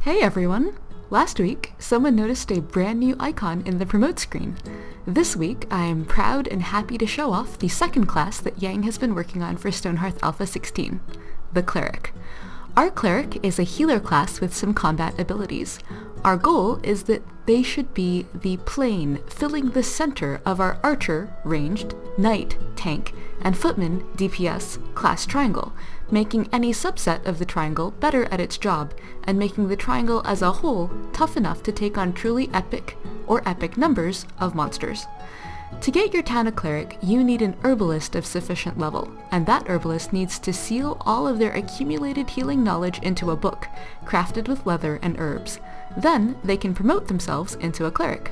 Hey everyone! Last week, someone noticed a brand new icon in the promote screen. This week, I am proud and happy to show off the second class that Yang has been working on for Stonehearth Alpha 16, the Cleric. Our Cleric is a healer class with some combat abilities. Our goal is that they should be the plane filling the center of our Archer, ranged, Knight, tank, and Footman, DPS, class triangle, making any subset of the triangle better at its job, and making the triangle as a whole tough enough to take on truly epic or epic numbers of monsters. To get your town a cleric, you need an herbalist of sufficient level, and that herbalist needs to seal all of their accumulated healing knowledge into a book, crafted with leather and herbs. Then they can promote themselves into a cleric.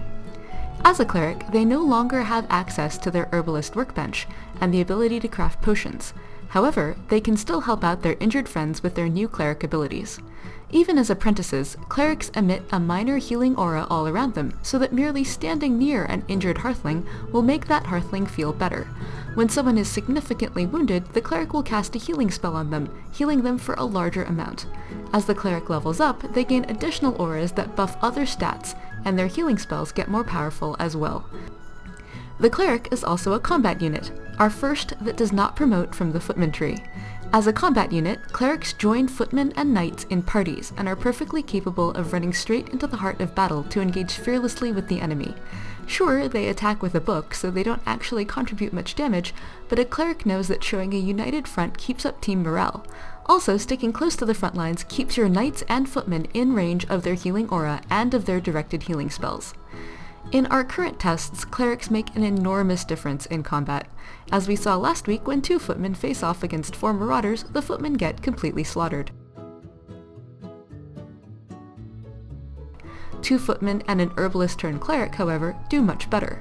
As a cleric, they no longer have access to their herbalist workbench and the ability to craft potions. However, they can still help out their injured friends with their new cleric abilities. Even as apprentices, clerics emit a minor healing aura all around them, so that merely standing near an injured hearthling will make that hearthling feel better. When someone is significantly wounded, the cleric will cast a healing spell on them, healing them for a larger amount. As the cleric levels up, they gain additional auras that buff other stats, and their healing spells get more powerful as well. The Cleric is also a combat unit, our first that does not promote from the Footman tree. As a combat unit, Clerics join Footmen and Knights in parties and are perfectly capable of running straight into the heart of battle to engage fearlessly with the enemy. Sure, they attack with a book, so they don't actually contribute much damage, but a Cleric knows that showing a united front keeps up team morale. Also, sticking close to the front lines keeps your Knights and Footmen in range of their healing aura and of their directed healing spells. In our current tests, clerics make an enormous difference in combat. As we saw last week, when two footmen face off against four marauders, the footmen get completely slaughtered. Two footmen and an herbalist turned cleric, however, do much better.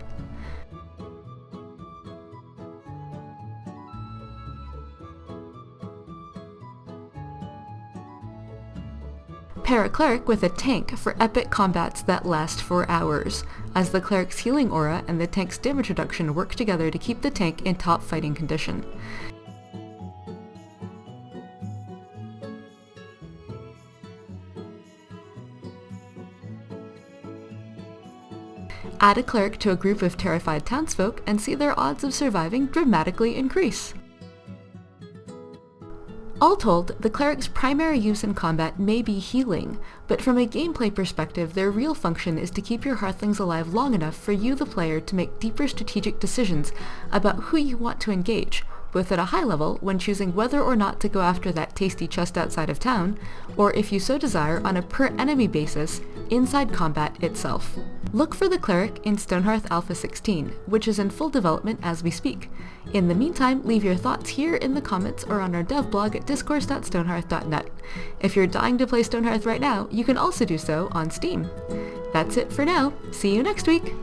Pair a cleric with a tank for epic combats that last for hours, as the cleric's healing aura and the tank's damage reduction work together to keep the tank in top fighting condition. Add a cleric to a group of terrified townsfolk and see their odds of surviving dramatically increase. All told, the cleric's primary use in combat may be healing, but from a gameplay perspective, their real function is to keep your hearthlings alive long enough for you, the player, to make deeper strategic decisions about who you want to engage, both at a high level when choosing whether or not to go after that tasty chest outside of town, or if you so desire on a per-enemy basis inside combat itself. Look for the Cleric in Stonehearth Alpha 16, which is in full development as we speak. In the meantime, leave your thoughts here in the comments or on our dev blog at discourse.stonehearth.net. If you're dying to play Stonehearth right now, you can also do so on Steam. That's it for now. See you next week!